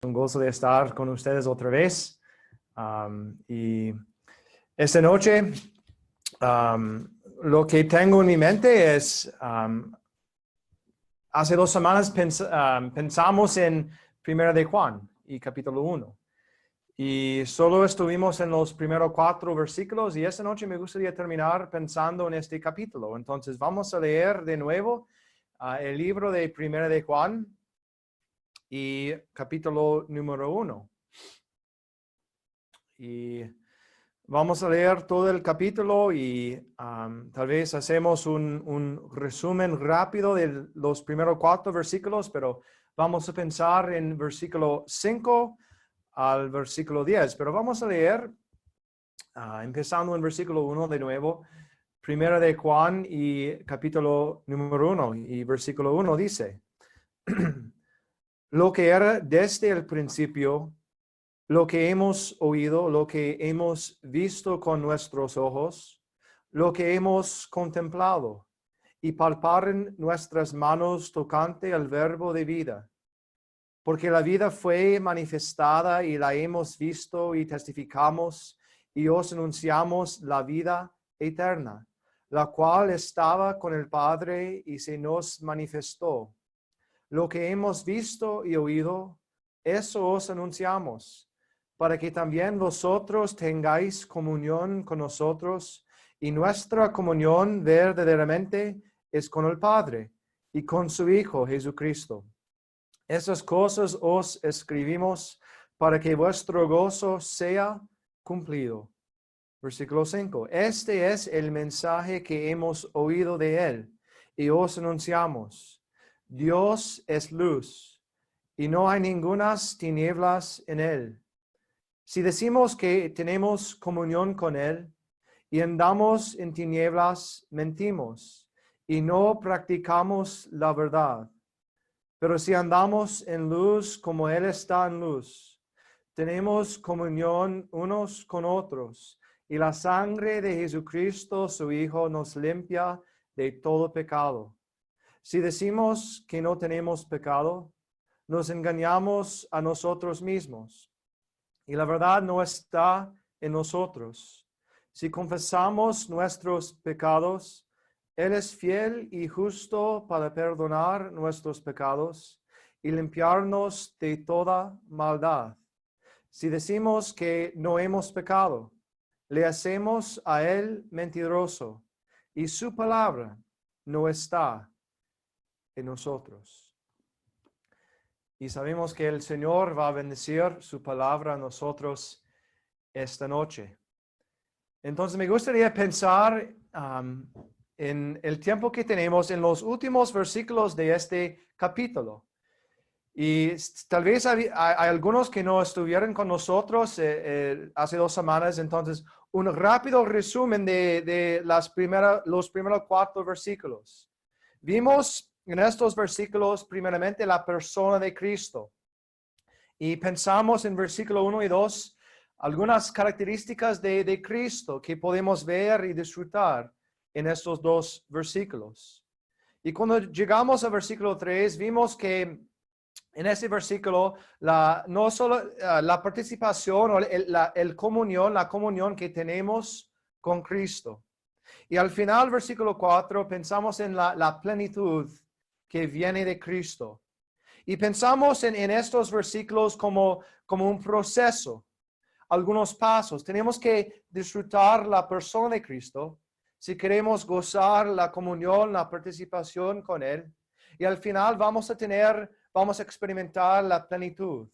Un gusto de estar con ustedes otra vez. Y esta noche, lo que tengo en mi mente es, hace 2 semanas pensamos en Primera de Juan y capítulo 1. Y solo estuvimos en los primeros 4 versículos y esta noche me gustaría terminar pensando en este capítulo. Entonces vamos a leer de nuevo el libro de Primera de Juan y capítulo número 1. Y vamos a leer todo el capítulo y tal vez hacemos un resumen rápido de los primeros 4 versículos, pero vamos a pensar en versículo 5 al versículo 10. Pero vamos a leer, empezando en versículo 1 de nuevo, Primera de Juan y capítulo número 1 y versículo 1 dice, lo que era desde el principio, lo que hemos oído, lo que hemos visto con nuestros ojos, lo que hemos contemplado, y palpar en nuestras manos tocante al verbo de vida. Porque la vida fue manifestada y la hemos visto y testificamos y os anunciamos la vida eterna, la cual estaba con el Padre y se nos manifestó. Lo que hemos visto y oído, eso os anunciamos, para que también vosotros tengáis comunión con nosotros, y nuestra comunión verdaderamente es con el Padre y con su Hijo Jesucristo. Esas cosas os escribimos para que vuestro gozo sea cumplido. Versículo 5. Este es el mensaje que hemos oído de él y os anunciamos. Dios es luz y no hay ningunas tinieblas en él. Si decimos que tenemos comunión con él y andamos en tinieblas, mentimos y no practicamos la verdad. Pero si andamos en luz como él está en luz, tenemos comunión unos con otros y la sangre de Jesucristo, su Hijo, nos limpia de todo pecado. Si decimos que no tenemos pecado, nos engañamos a nosotros mismos y la verdad no está en nosotros. Si confesamos nuestros pecados, Él es fiel y justo para perdonar nuestros pecados y limpiarnos de toda maldad. Si decimos que no hemos pecado, le hacemos a Él mentiroso y su palabra no está en nosotros. Y sabemos que el Señor va a bendecir su palabra a nosotros esta noche. Entonces me gustaría pensar en el tiempo que tenemos en los últimos versículos de este capítulo. Y tal vez hay algunos que no estuvieron con nosotros hace 2 semanas, entonces un rápido resumen de los primeros 4 versículos. Vimos en estos versículos primeramente la persona de Cristo. Y pensamos en versículo 1 y 2 algunas características de Cristo que podemos ver y disfrutar en estos 2 versículos. Y cuando llegamos al versículo 3, vimos que en ese versículo, no solo la participación o la comunión que tenemos con Cristo. Y al final, versículo 4, pensamos en la plenitud que viene de Cristo. Y pensamos en estos versículos como un proceso, algunos pasos. Tenemos que disfrutar la persona de Cristo si queremos gozar la comunión, la participación con Él. Y al final vamos a experimentar la plenitud.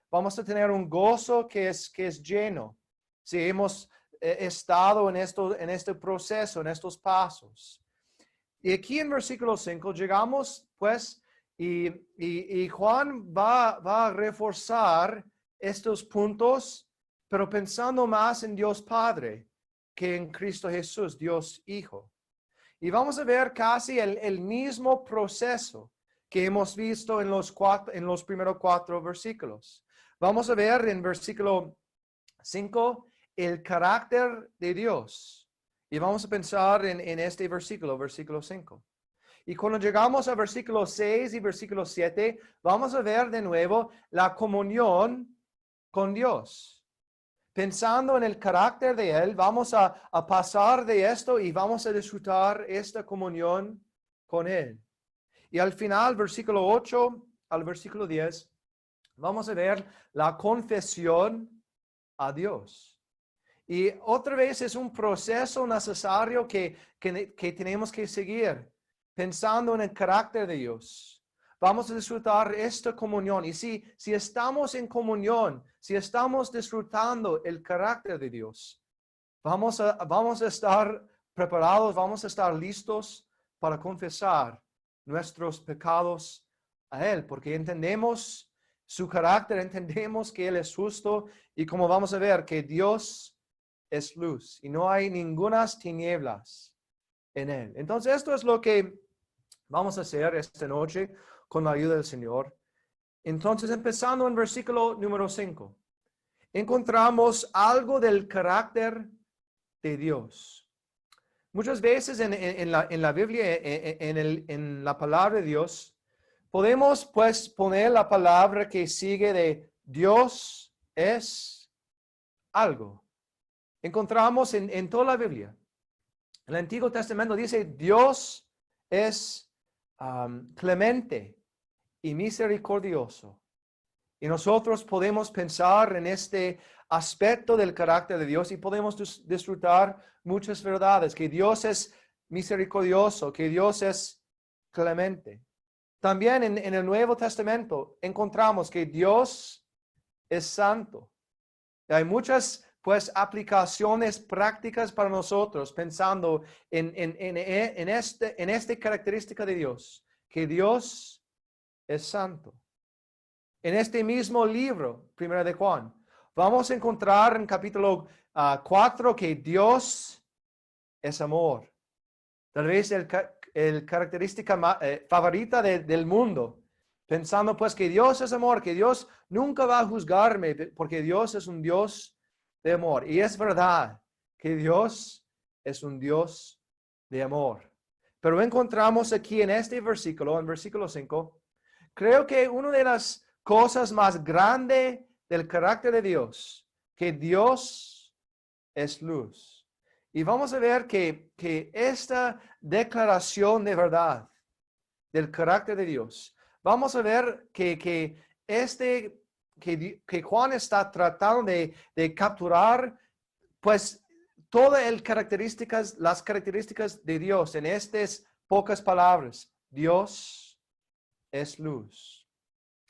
Vamos a tener un gozo que es lleno. Si hemos estado en este proceso, en estos pasos. Y aquí en versículo 5 llegamos, pues, y Juan va a reforzar estos puntos, pero pensando más en Dios Padre que en Cristo Jesús, Dios Hijo. Y vamos a ver casi el mismo proceso que hemos visto en los primeros 4 versículos. Vamos a ver en versículo 5 el carácter de Dios. Y vamos a pensar en este versículo 5. Y cuando llegamos a versículo 6 y versículo 7, vamos a ver de nuevo la comunión con Dios. Pensando en el carácter de Él, vamos a pasar de esto y vamos a disfrutar esta comunión con Él. Y al final, versículo 8 al versículo 10, vamos a ver la confesión a Dios. Y otra vez es un proceso necesario que tenemos que seguir, pensando en el carácter de Dios. Vamos a disfrutar esta comunión. Y si estamos en comunión, si estamos disfrutando el carácter de Dios, vamos a estar preparados, vamos a estar listos para confesar nuestros pecados a Él, porque entendemos su carácter, entendemos que Él es justo y como vamos a ver que Dios es luz y no hay ningunas tinieblas en Él. Entonces esto es lo que vamos a hacer esta noche con la ayuda del Señor. Entonces empezando en versículo número 5, encontramos algo del carácter de Dios. Muchas veces en la Biblia, en la palabra de Dios, podemos pues poner la palabra que sigue de Dios es algo. Encontramos en toda la Biblia. El Antiguo Testamento dice Dios es clemente y misericordioso. Y nosotros podemos pensar en este aspecto del carácter de Dios y podemos disfrutar muchas verdades, que Dios es misericordioso, que Dios es clemente. También en el Nuevo Testamento encontramos que Dios es santo. Y hay muchas pues aplicaciones prácticas para nosotros pensando en esta característica de Dios, que Dios es santo. En este mismo libro, 1 de Juan, vamos a encontrar en capítulo 4 que Dios es amor. Tal vez el característica favorita del mundo. Pensando pues que Dios es amor, que Dios nunca va a juzgarme porque Dios es un Dios de amor. Y es verdad que Dios es un Dios de amor. Pero encontramos aquí en este versículo, en versículo 5, creo que una de las cosas más grandes del carácter de Dios, que Dios es luz. Y vamos a ver que esta declaración de verdad del carácter de Dios, vamos a ver que Juan está tratando de capturar pues todas las características de Dios en estas pocas palabras. Dios es luz.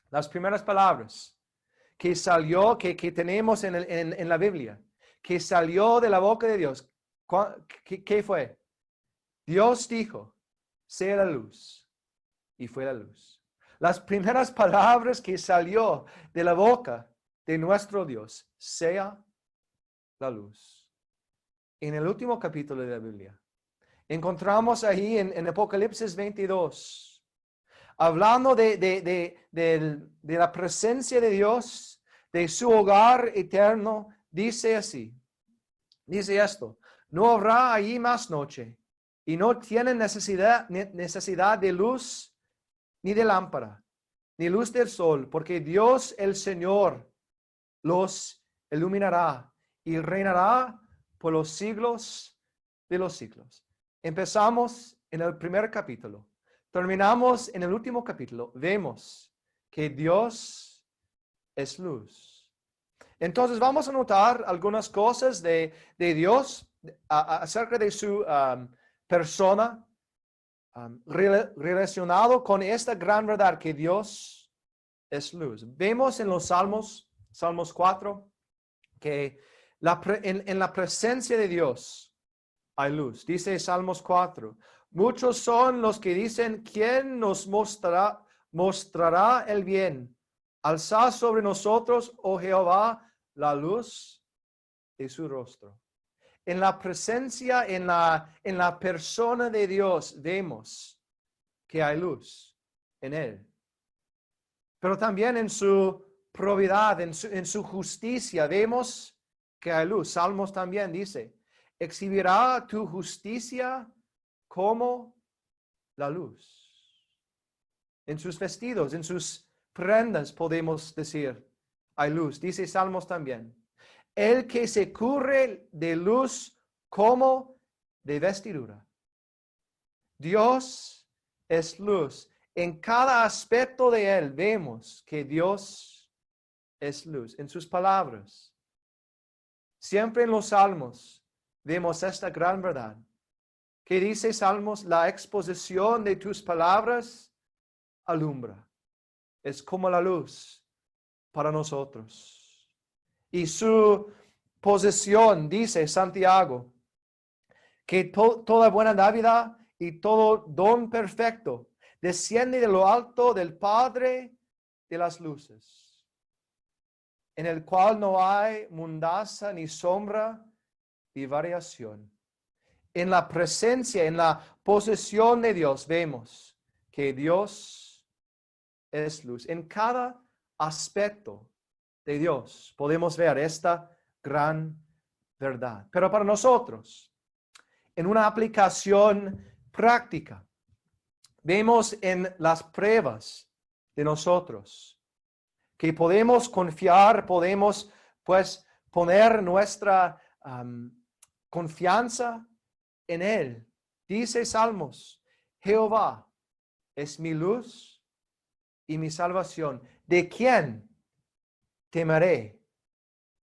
Las primeras palabras que salió, que tenemos en la Biblia, que salió de la boca de Dios. ¿Qué fue? Dios dijo, sea la luz, y fue la luz. Las primeras palabras que salió de la boca de nuestro Dios, sea la luz. En el último capítulo de la Biblia, encontramos ahí en Apocalipsis 22, hablando de la presencia de Dios, de su hogar eterno, dice así, dice esto, no habrá allí más noche y no tienen necesidad de luz ni de lámpara, ni luz del sol, porque Dios el Señor los iluminará y reinará por los siglos de los siglos. Empezamos en el primer capítulo. Terminamos en el último capítulo. Vemos que Dios es luz. Entonces vamos a notar algunas cosas de Dios acerca de su persona relacionado con esta gran verdad que Dios es luz. Vemos en los Salmos 4, que en la presencia de Dios hay luz. Dice Salmos 4, muchos son los que dicen, ¿quién nos mostrará el bien? Alzad sobre nosotros, oh Jehová, la luz de su rostro. En la presencia, en la persona de Dios, vemos que hay luz en Él. Pero también en su probidad, en su justicia, vemos que hay luz. Salmos también dice, exhibirá tu justicia como la luz. En sus vestidos, en sus prendas, podemos decir, hay luz. Dice Salmos también. El que se cubre de luz como de vestidura. Dios es luz. En cada aspecto de Él vemos que Dios es luz. En sus palabras. Siempre en los salmos vemos esta gran verdad. Que dice Salmos, la exposición de tus palabras alumbra. Es como la luz para nosotros. Y su posesión, dice Santiago, que toda buena dádiva y todo don perfecto desciende de lo alto del Padre de las luces, en el cual no hay mudanza ni sombra de variación. En la presencia, en la posesión de Dios, vemos que Dios es luz. En cada aspecto de Dios podemos ver esta gran verdad. Pero para nosotros, en una aplicación práctica, vemos en las pruebas de nosotros que podemos confiar, podemos pues poner nuestra confianza en Él. Dice Salmos, Jehová es mi luz y mi salvación. ¿De quién temeré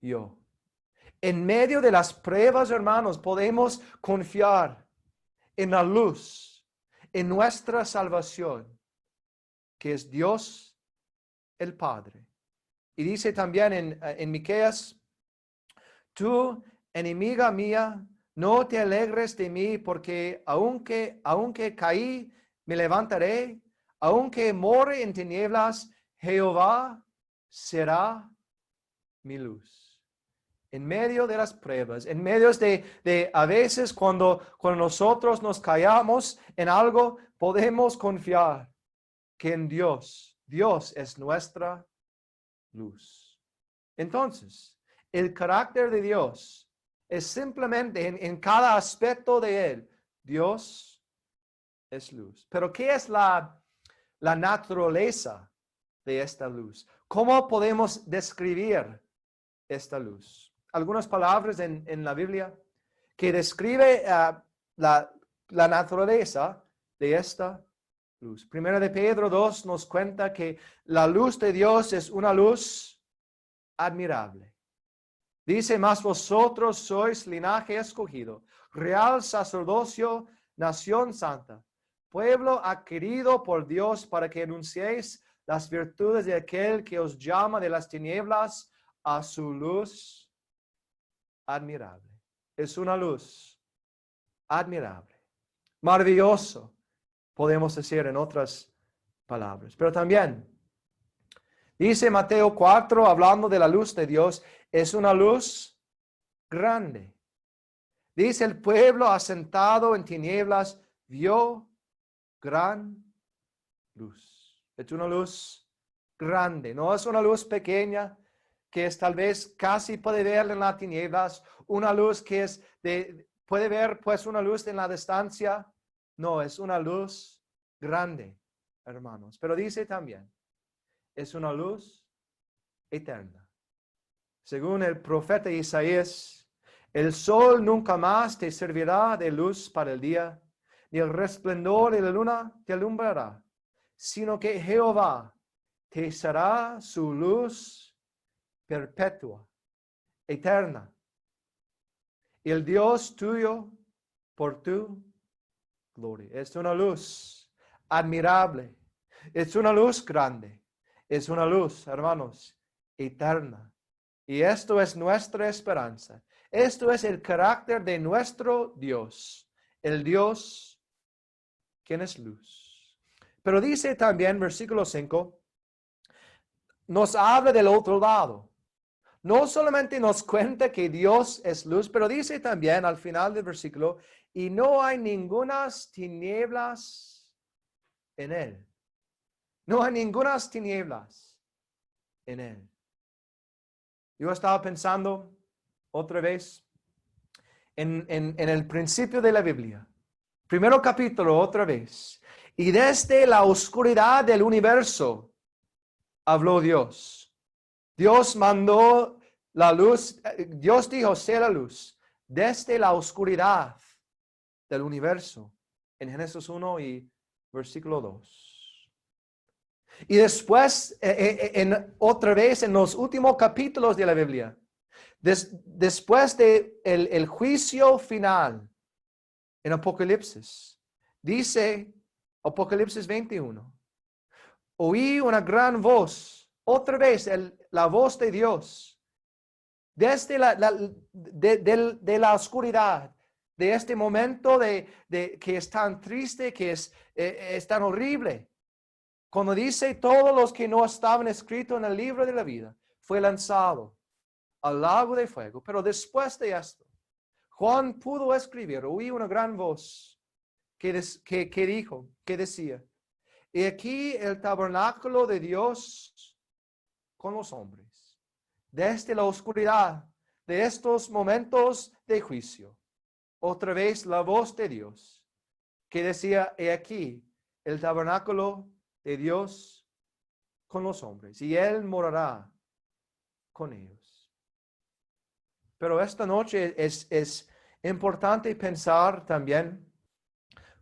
yo? En medio de las pruebas, hermanos, podemos confiar en la luz, en nuestra salvación, que es Dios el Padre. Y dice también en Miqueas, tú, enemiga mía, no te alegres de mí, porque aunque caí, me levantaré, aunque more en tinieblas, Jehová será mi luz. En medio de las pruebas, en medio de a veces cuando nosotros nos callamos en algo, podemos confiar que en Dios es nuestra luz. Entonces, el carácter de Dios es simplemente en cada aspecto de Él, Dios es luz. Pero ¿qué es la naturaleza de esta luz? ¿Cómo podemos describir esta luz? Algunas palabras en la Biblia que describe la naturaleza de esta luz. Primera de Pedro 2 nos cuenta que la luz de Dios es una luz admirable. Dice, mas vosotros sois linaje escogido, real sacerdocio, nación santa, pueblo adquirido por Dios para que anunciéis las virtudes de aquel que os llama de las tinieblas a su luz admirable. Es una luz admirable, maravilloso, podemos decir en otras palabras. Pero también dice Mateo 4, hablando de la luz de Dios, es una luz grande. Dice, el pueblo asentado en tinieblas vio gran luz. Es una luz grande, no es una luz pequeña que es tal vez casi puede ver en las tinieblas, una luz que es puede ver pues una luz en la distancia. No, es una luz grande, hermanos. Pero dice también, es una luz eterna. Según el profeta Isaías, el sol nunca más te servirá de luz para el día, ni el resplandor de la luna te alumbrará, sino que Jehová te será su luz perpetua, eterna. Y el Dios tuyo por tu gloria. Es una luz admirable. Es una luz grande. Es una luz, hermanos, eterna. Y esto es nuestra esperanza. Esto es el carácter de nuestro Dios. El Dios quien es luz. Pero dice también, versículo 5, nos habla del otro lado. No solamente nos cuenta que Dios es luz, pero dice también al final del versículo, y no hay ningunas tinieblas en él. No hay ningunas tinieblas en él. Yo estaba pensando otra vez en el principio de la Biblia. Primero capítulo otra vez. Y desde la oscuridad del universo habló Dios. Dios mandó la luz, Dios dijo, sea la luz, desde la oscuridad del universo, en Génesis 1 y versículo 2. Y después, otra vez, en los últimos capítulos de la Biblia, después de el juicio final, en Apocalipsis, dice Apocalipsis 21, oí una gran voz, otra vez la voz de Dios, desde de la oscuridad, de este momento que es tan triste, que es tan horrible. Cuando dice, todos los que no estaban escritos en el libro de la vida, fue lanzado al lago de fuego. Pero después de esto, Juan pudo escribir, oí una gran voz que dijo, que decía, y aquí el tabernáculo de Dios con los hombres, desde la oscuridad de estos momentos de juicio. Otra vez la voz de Dios que decía, he aquí el tabernáculo de Dios con los hombres, y Él morará con ellos. Pero esta noche es importante pensar también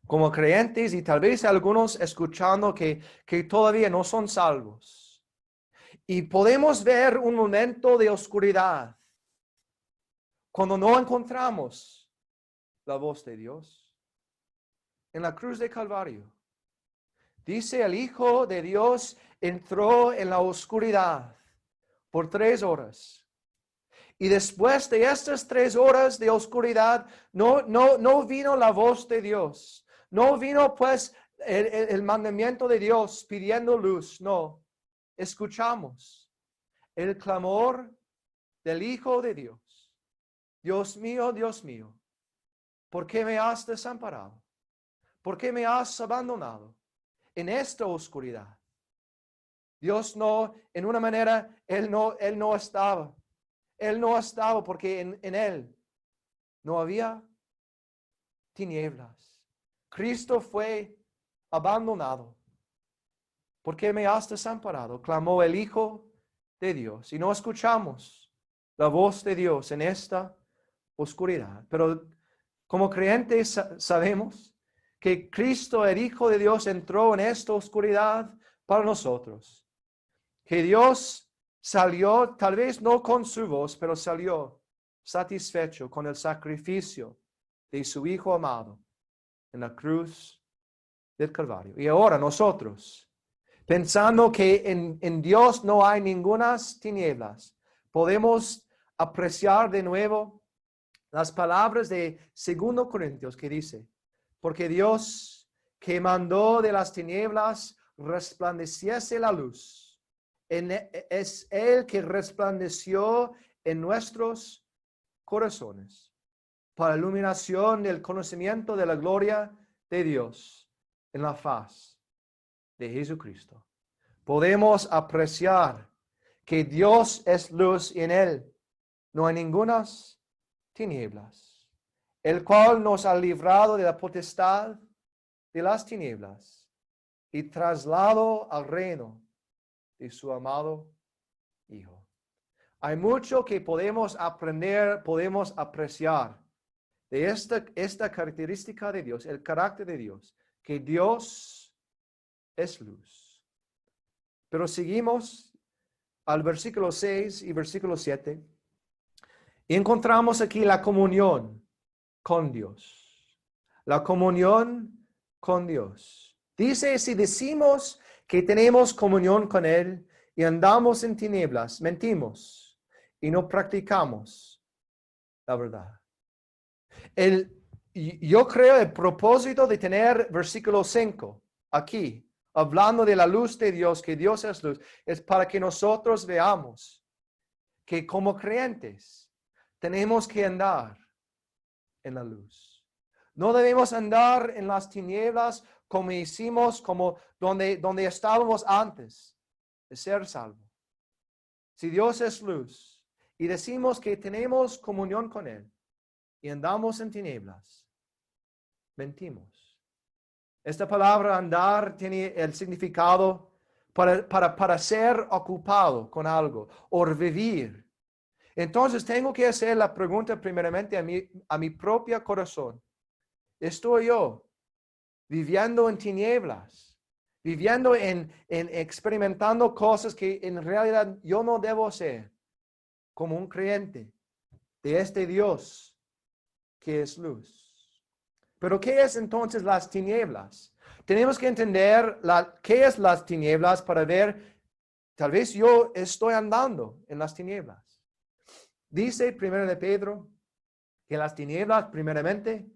como creyentes, y tal vez algunos escuchando que todavía no son salvos. Y podemos ver un momento de oscuridad cuando no encontramos la voz de Dios. En la cruz de Calvario, dice, el Hijo de Dios entró en la oscuridad por 3 horas. Y después de estas 3 horas de oscuridad, no vino la voz de Dios. No vino pues el mandamiento de Dios pidiendo luz. No, escuchamos el clamor del Hijo de Dios. Dios mío, ¿por qué me has desamparado? ¿Por qué me has abandonado en esta oscuridad? Dios no, en una manera, Él no estaba. Él no estaba porque en Él no había tinieblas. Cristo fue abandonado. ¿Por qué me has desamparado? Clamó el Hijo de Dios. Y no escuchamos la voz de Dios en esta oscuridad. Pero como creyentes sabemos que Cristo, el Hijo de Dios, entró en esta oscuridad para nosotros. Que Dios salió, tal vez no con su voz, pero salió satisfecho con el sacrificio de su Hijo amado en la cruz del Calvario. Y ahora nosotros, pensando que en Dios no hay ningunas tinieblas, podemos apreciar de nuevo las palabras de 2 Corintios que dice, porque Dios que mandó de las tinieblas resplandeciese la luz, es Él que resplandeció en nuestros corazones para iluminación del conocimiento de la gloria de Dios en la faz de Jesucristo. Podemos apreciar que Dios es luz y en Él no hay ningunas tinieblas, el cual nos ha librado de la potestad de las tinieblas y trasladado al reino de su amado Hijo. Hay mucho que podemos aprender, podemos apreciar de esta característica de Dios, el carácter de Dios, que Dios es luz. Pero seguimos al versículo 6 y versículo 7 y encontramos aquí la comunión con Dios. La comunión con Dios. Dice, si decimos que tenemos comunión con Él y andamos en tinieblas, mentimos y no practicamos la verdad. Yo creo el propósito de tener versículo 5 aquí, hablando de la luz de Dios, que Dios es luz, es para que nosotros veamos que como creyentes tenemos que andar en la luz. No debemos andar en las tinieblas como hicimos, como donde estábamos antes de ser salvos. Si Dios es luz y decimos que tenemos comunión con Él y andamos en tinieblas, mentimos. Esta palabra andar tiene el significado para ser ocupado con algo o vivir. Entonces tengo que hacer la pregunta primeramente a mi propio corazón. ¿Estoy yo viviendo en tinieblas? Viviendo en experimentando cosas que en realidad yo no debo hacer como un creyente de este Dios que es luz. Pero ¿qué es entonces las tinieblas? Tenemos que entender qué es las tinieblas para ver, tal vez yo estoy andando en las tinieblas. Dice primero de Pedro que las tinieblas primeramente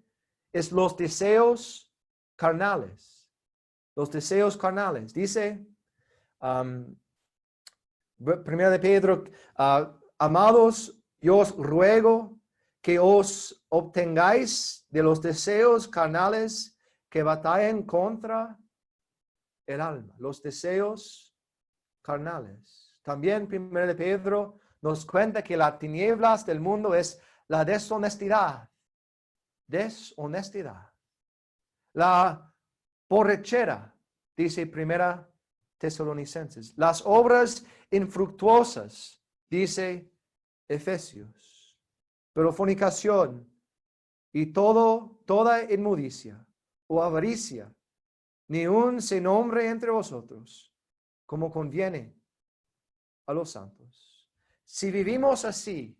es los deseos carnales. Los deseos carnales. Dice primero de Pedro, amados, yo os ruego que os obtengáis de los deseos carnales que batallan contra el alma, los deseos carnales. También primero de Pedro nos cuenta que las tinieblas del mundo es la deshonestidad, la borrachera, dice primera Tesalonicenses, las obras infructuosas, dice Efesios, pero fornicación y toda inmundicia o avaricia, ni un sin nombre entre vosotros, como conviene a los santos. Si vivimos así,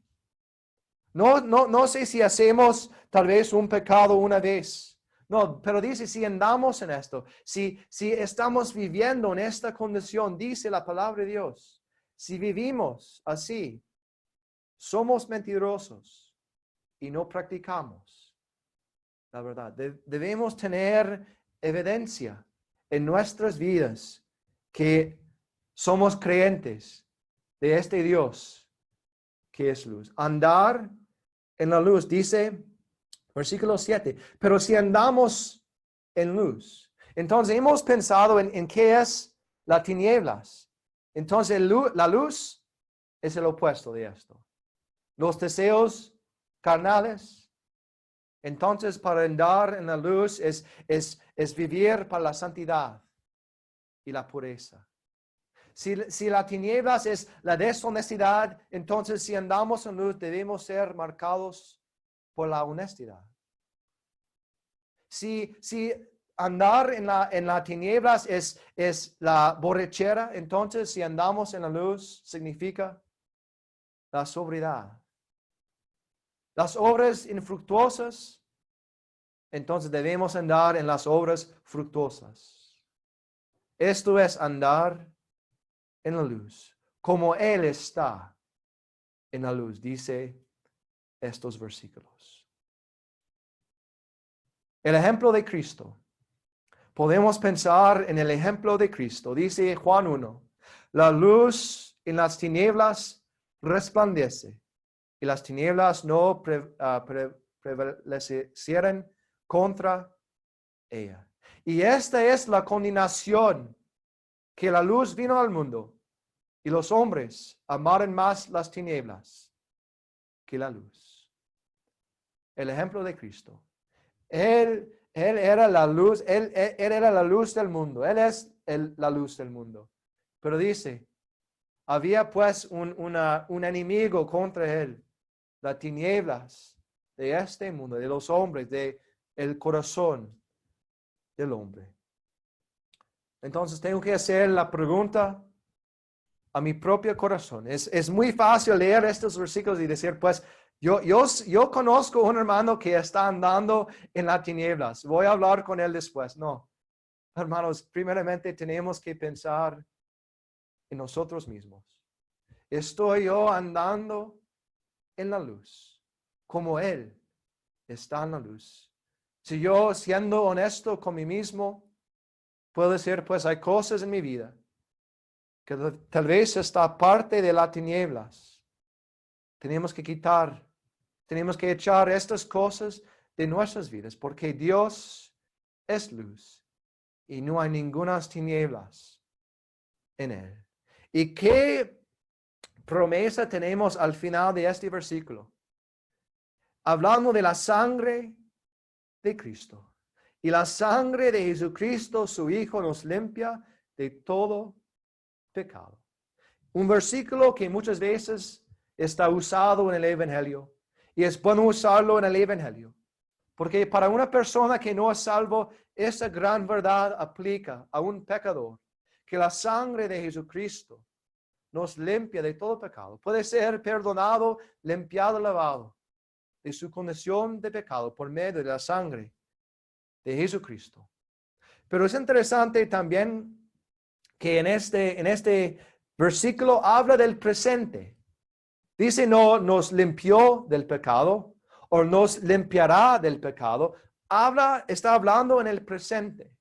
no sé si hacemos tal vez un pecado una vez. No, pero dice, si andamos en esto, si estamos viviendo en esta condición, dice la palabra de Dios, si vivimos así, somos mentirosos y no practicamos la verdad. Debemos tener evidencia en nuestras vidas que somos creyentes de este Dios que es luz. Andar en la luz, dice versículo 7, pero si andamos en luz. Entonces hemos pensado en qué es las tinieblas. Entonces la luz es el opuesto de esto. Los deseos carnales. Entonces para andar en la luz es vivir para la santidad y la pureza. Si la tinieblas es la deshonestidad, entonces si andamos en luz debemos ser marcados por la honestidad. Si andar en la tinieblas es la borrachera, entonces si andamos en la luz significa la sobriedad. Las obras infructuosas, entonces debemos andar en las obras fructuosas. Esto es andar en la luz, como Él está en la luz, dice estos versículos. El ejemplo de Cristo. Podemos pensar en el ejemplo de Cristo. Dice Juan 1, la luz en las tinieblas resplandece y las tinieblas no prevalecieron contra ella. Y esta es la condenación, que la luz vino al mundo y los hombres amaron más las tinieblas que la luz. El ejemplo de Cristo. Él era la luz, él era la luz del mundo, Él es la luz del mundo. Pero dice, había pues un enemigo contra Él, las tinieblas de este mundo, de los hombres, de el corazón del hombre. Entonces tengo que hacer la pregunta a mi propio corazón. Es muy fácil leer estos versículos y decir, pues, yo conozco un hermano que está andando en las tinieblas. Voy a hablar con él después. No, hermanos, primeramente tenemos que pensar en nosotros mismos. ¿Estoy yo andando en la luz como Él está en la luz? Si yo, siendo honesto con mí mismo, puedo decir, pues hay cosas en mi vida que tal vez está parte de las tinieblas. Tenemos que quitar. Tenemos que echar estas cosas de nuestras vidas porque Dios es luz y no hay ninguna tinieblas en Él. ¿Y qué promesa tenemos al final de este versículo? Hablando de la sangre de Cristo Y la sangre de Jesucristo, su Hijo, nos limpia de todo pecado. Un versículo que muchas veces está usado en el Evangelio. Y es bueno usarlo en el Evangelio. Porque para una persona que no es salvo, esa gran verdad aplica a un pecador. Que la sangre de Jesucristo nos limpia de todo pecado. Puede ser perdonado, limpiado, lavado de su condición de pecado por medio de la sangre de Jesucristo. Pero es interesante también que en este versículo habla del presente. Dice, no nos limpió del pecado o nos limpiará del pecado. Está hablando en el presente.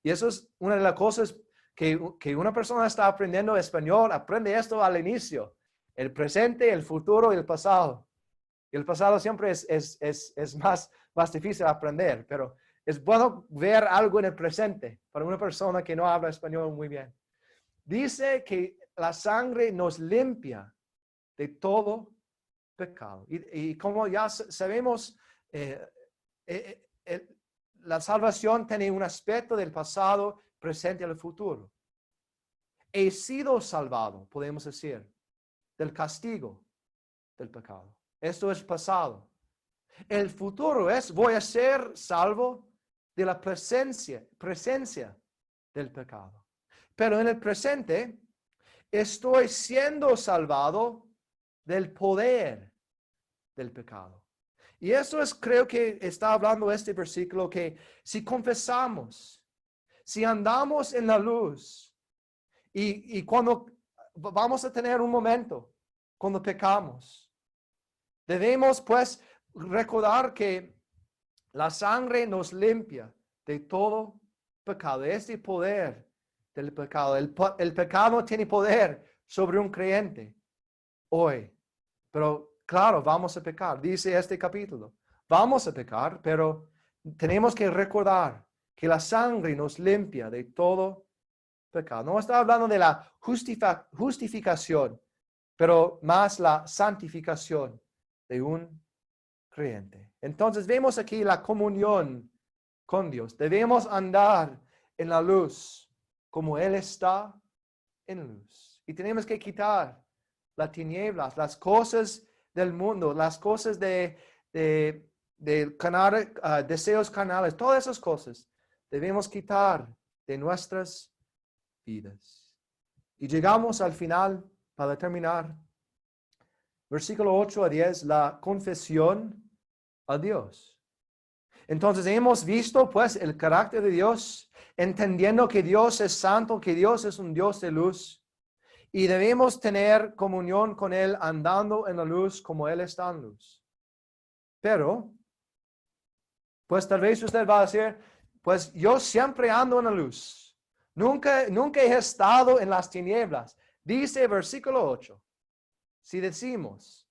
Y eso es una de las cosas que una persona está aprendiendo español, aprende esto al inicio. El presente, el futuro y el pasado. Y el pasado siempre es más difícil aprender, pero es bueno ver algo en el presente para una persona que no habla español muy bien. Dice que la sangre nos limpia de todo pecado. Y como ya sabemos, la salvación tiene un aspecto del pasado, presente y el futuro. He sido salvado, podemos decir, del castigo del pecado. Esto es pasado. El futuro es, voy a ser salvo de la presencia del pecado. Pero en el presente, estoy siendo salvado del poder del pecado. Y eso es, creo que está hablando este versículo, que si confesamos, si andamos en la luz, y cuando vamos a tener un momento, cuando pecamos, debemos pues recordar que la sangre nos limpia de todo pecado, de este poder del pecado. El pecado tiene poder sobre un creyente hoy. Pero claro, vamos a pecar, dice este capítulo. Vamos a pecar, pero tenemos que recordar que la sangre nos limpia de todo pecado. No está hablando de la justificación, pero más la santificación de un creyente. Entonces vemos aquí la comunión con Dios. Debemos andar en la luz como Él está en luz. Y tenemos que quitar las tinieblas, las cosas del mundo, las cosas de deseos carnales, todas esas cosas debemos quitar de nuestras vidas. Y llegamos al final, para terminar, versículo 8 a 10, la confesión a Dios. Entonces hemos visto pues el carácter de Dios, entendiendo que Dios es santo, que Dios es un Dios de luz. Y debemos tener comunión con Él andando en la luz como Él está en luz. Pero, pues tal vez usted va a decir, pues yo siempre ando en la luz. Nunca he estado en las tinieblas. Dice versículo 8, si decimos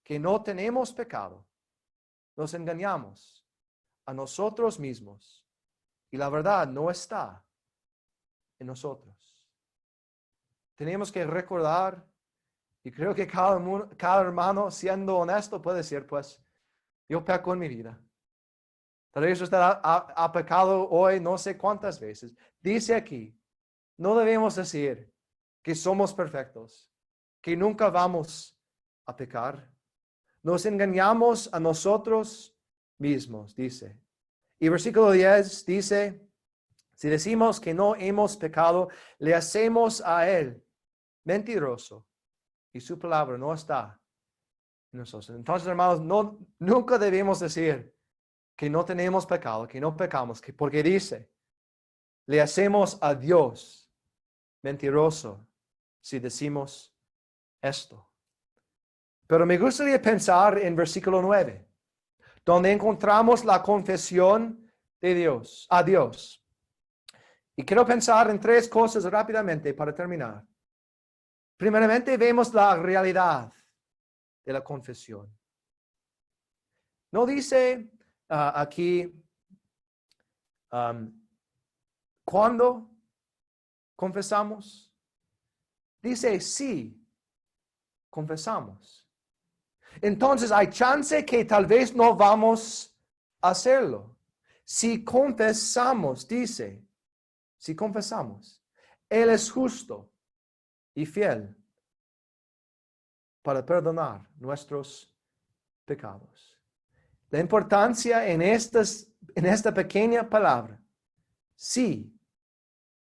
que no tenemos pecado, nos engañamos a nosotros mismos y la verdad no está en nosotros. Tenemos que recordar, y creo que cada hermano, siendo honesto, puede decir, pues, yo peco en mi vida. Tal vez usted ha pecado hoy no sé cuántas veces. Dice aquí, no debemos decir que somos perfectos, que nunca vamos a pecar. Nos engañamos a nosotros mismos, dice. Y versículo 10 dice, si decimos que no hemos pecado, le hacemos a Él mentiroso y su palabra no está en nosotros. Entonces, hermanos, nunca debemos decir que no tenemos pecado, que no pecamos, porque dice, le hacemos a Dios mentiroso si decimos esto. Pero me gustaría pensar en versículo 9, donde encontramos la confesión de Dios, a Dios. Y quiero pensar en tres cosas rápidamente para terminar. Primeramente, vemos la realidad de la confesión. No dice aquí cuándo confesamos. Dice sí, confesamos. Entonces hay chance que tal vez no vamos a hacerlo. Si confesamos, dice, si confesamos, Él es justo y fiel para perdonar nuestros pecados. La importancia en esta pequeña palabra, sí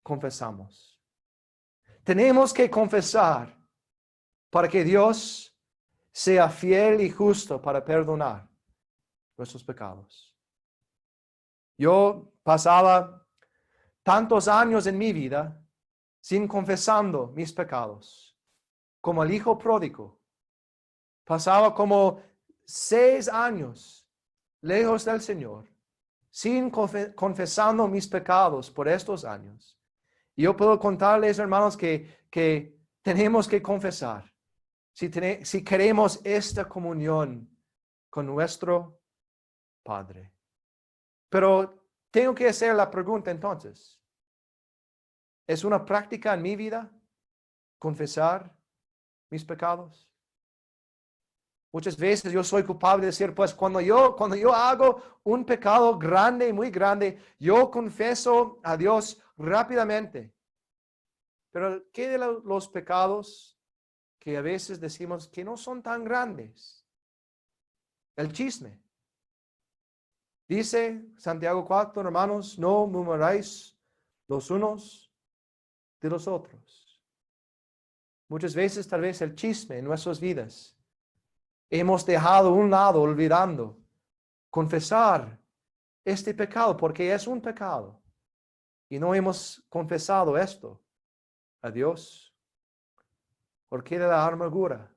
confesamos. Tenemos que confesar para que Dios sea fiel y justo para perdonar nuestros pecados. Yo pasaba tantos años en mi vida sin confesando mis pecados, como el hijo pródigo. Pasaba como 6 años lejos del Señor, sin confesando mis pecados por estos años. Y yo puedo contarles, hermanos, que tenemos que confesar si queremos esta comunión con nuestro Padre. Pero tengo que hacer la pregunta entonces. ¿Es una práctica en mi vida confesar mis pecados? Muchas veces yo soy culpable de decir, pues cuando yo hago un pecado grande, muy grande, yo confieso a Dios rápidamente. Pero ¿qué de los pecados que a veces decimos que no son tan grandes? El chisme. Dice Santiago 4, hermanos, no murmuráis los unos de los otros. Muchas veces tal vez el chisme en nuestras vidas hemos dejado a un lado, olvidando confesar este pecado, porque es un pecado. Y no hemos confesado esto a Dios. ¿Por qué de la amargura?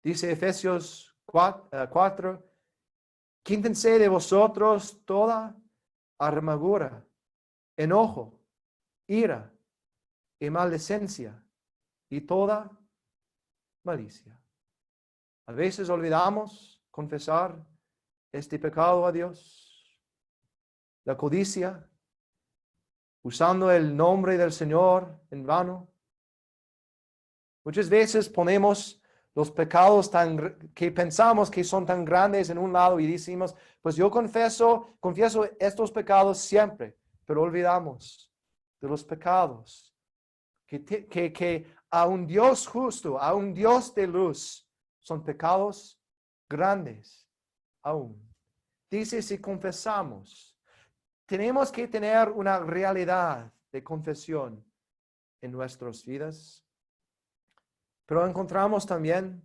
Dice Efesios 4, quítense de vosotros toda amargura, enojo, ira y maledicencia y toda malicia. A veces olvidamos confesar este pecado a Dios. La codicia, usando el nombre del Señor en vano. Muchas veces ponemos los pecados que pensamos que son tan grandes en un lado y decimos, pues yo confieso estos pecados siempre, pero olvidamos de los pecados que a un Dios justo, a un Dios de luz, son pecados grandes aún. Dice, si confesamos, tenemos que tener una realidad de confesión en nuestras vidas. Pero encontramos también,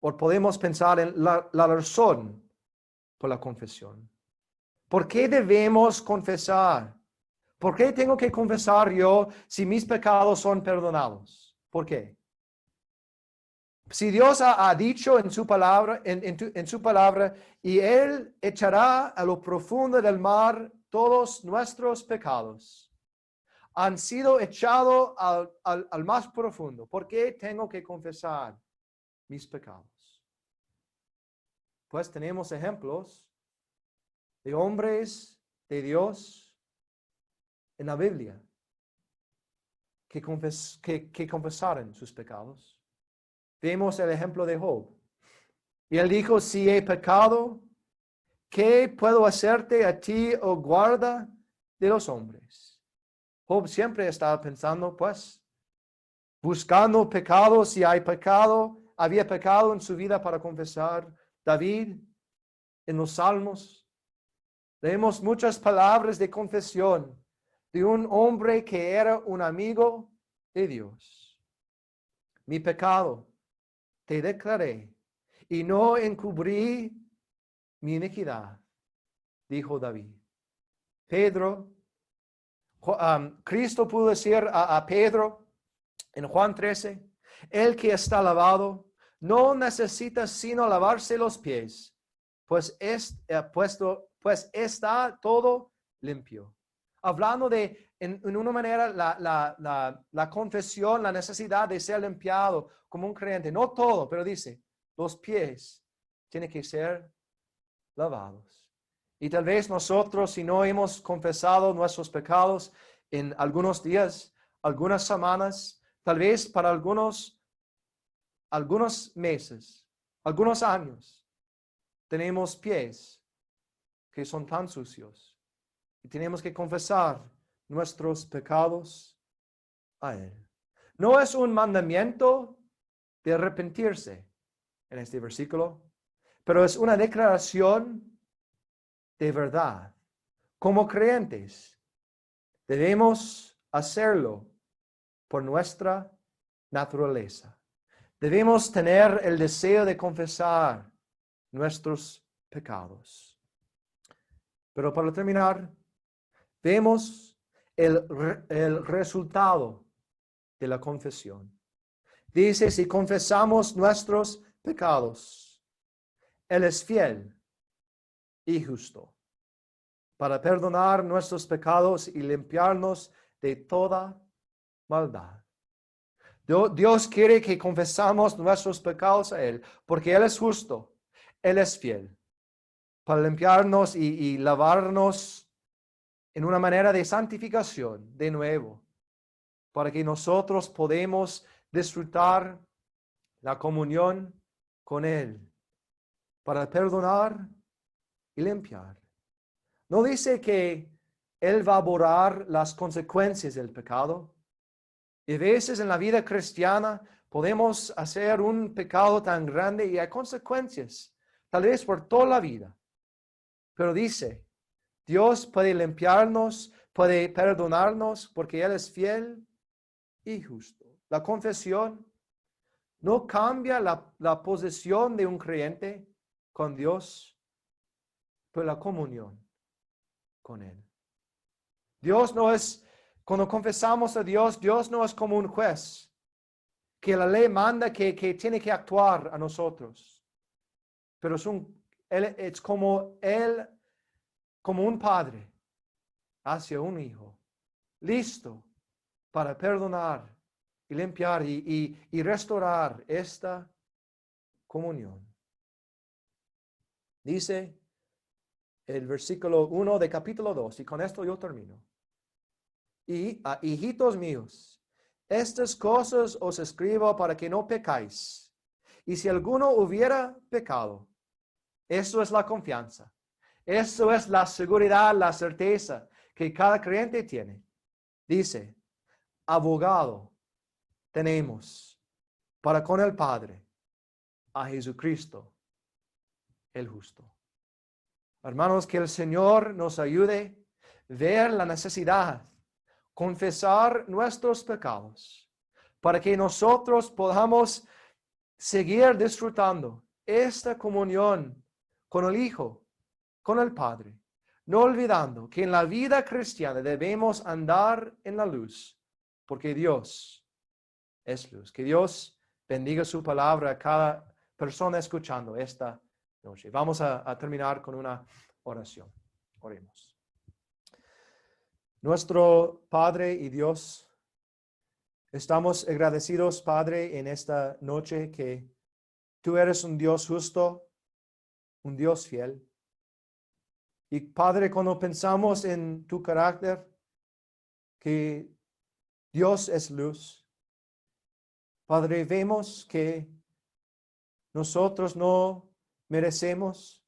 o podemos pensar en la razón por la confesión. ¿Por qué debemos confesar? ¿Por qué tengo que confesar yo si mis pecados son perdonados? ¿Por qué? Si Dios ha dicho en su palabra, en su palabra, y Él echará a lo profundo del mar todos nuestros pecados, han sido echados al más profundo. ¿Por qué tengo que confesar mis pecados? Pues tenemos ejemplos de hombres de Dios en la Biblia que confesaron sus pecados. Vemos el ejemplo de Job. Y él dijo, si he pecado, ¿qué puedo hacerte a ti, oh guarda de los hombres? Job siempre estaba pensando, pues, buscando pecado, si hay pecado, había pecado en su vida para confesar. David, en los Salmos, leemos muchas palabras de confesión de un hombre que era un amigo de Dios. Mi pecado te declaré y no encubrí mi iniquidad, dijo David. Cristo pudo decir a Pedro en Juan 13, el que está lavado no necesita sino lavarse los pies, pues está todo limpio. Hablando de, en una manera, la confesión, la necesidad de ser limpiado como un creyente. No todo, pero dice, los pies tienen que ser lavados. Y tal vez nosotros, si no hemos confesado nuestros pecados en algunos días, algunas semanas, tal vez para algunos meses, algunos años, tenemos pies que son tan sucios. Y tenemos que confesar nuestros pecados a Él. No es un mandamiento de arrepentirse en este versículo, pero es una declaración de verdad. Como creyentes, debemos hacerlo por nuestra naturaleza. Debemos tener el deseo de confesar nuestros pecados. Pero para terminar, vemos el resultado de la confesión. Dice, si confesamos nuestros pecados, Él es fiel y justo para perdonar nuestros pecados y limpiarnos de toda maldad. Dios quiere que confesamos nuestros pecados a Él, porque Él es justo, Él es fiel, para limpiarnos y lavarnos en una manera de santificación de nuevo, para que nosotros podamos disfrutar la comunión con Él, para perdonar y limpiar. No dice que Él va a borrar las consecuencias del pecado. Y a veces en la vida cristiana podemos hacer un pecado tan grande y hay consecuencias, tal vez por toda la vida. Pero dice, Dios puede limpiarnos, puede perdonarnos porque Él es fiel y justo. La confesión no cambia la posición de un creyente con Dios, pero la comunión con Él. Dios no es, cuando confesamos a Dios, Dios no es como un juez que la ley manda que tiene que actuar a nosotros. Pero es como Él, como un padre hacia un hijo, listo para perdonar y limpiar y restaurar esta comunión. Dice el versículo 1 de capítulo 2, y con esto yo termino. Y hijitos míos, estas cosas os escribo para que no pecáis. Y si alguno hubiera pecado, eso es la confianza. Eso es la seguridad, la certeza que cada creyente tiene. Dice, abogado tenemos para con el Padre, a Jesucristo, el justo. Hermanos, que el Señor nos ayude a ver la necesidad, confesar nuestros pecados, para que nosotros podamos seguir disfrutando esta comunión con el Hijo, con el Padre, no olvidando que en la vida cristiana debemos andar en la luz, porque Dios es luz. Que Dios bendiga su palabra a cada persona escuchando esta noche. Vamos a terminar con una oración. Oremos. Nuestro Padre y Dios, estamos agradecidos, Padre, en esta noche que tú eres un Dios justo, un Dios fiel. Y Padre, cuando pensamos en tu carácter, que Dios es luz, Padre, vemos que nosotros no merecemos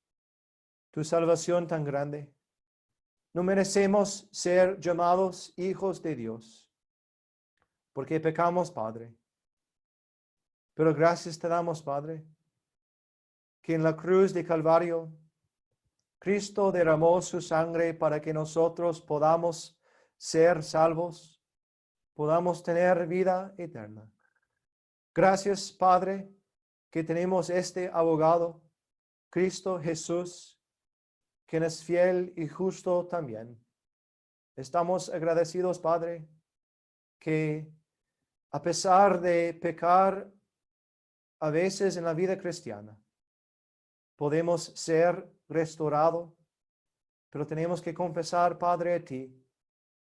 tu salvación tan grande. No merecemos ser llamados hijos de Dios, porque pecamos, Padre. Pero gracias te damos, Padre, que en la cruz de Calvario, Cristo derramó su sangre para que nosotros podamos ser salvos, podamos tener vida eterna. Gracias, Padre, que tenemos este abogado, Cristo Jesús, quien es fiel y justo también. Estamos agradecidos, Padre, que a pesar de pecar a veces en la vida cristiana, podemos ser restaurados, pero tenemos que confesar, Padre, a ti,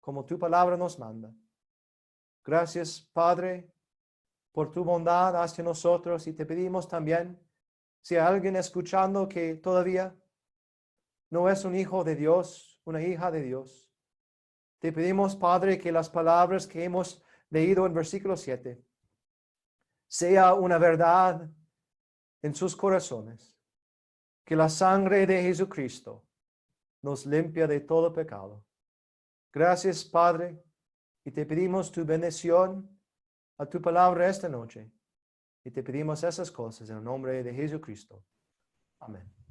como tu palabra nos manda. Gracias, Padre, por tu bondad hacia nosotros, y te pedimos también, si hay alguien escuchando que todavía no es un hijo de Dios, una hija de Dios, te pedimos, Padre, que las palabras que hemos leído en versículo 7 sea una verdad en sus corazones, que la sangre de Jesucristo nos limpia de todo pecado. Gracias, Padre, y te pedimos tu bendición a tu palabra esta noche. Y te pedimos esas cosas en el nombre de Jesucristo. Amén.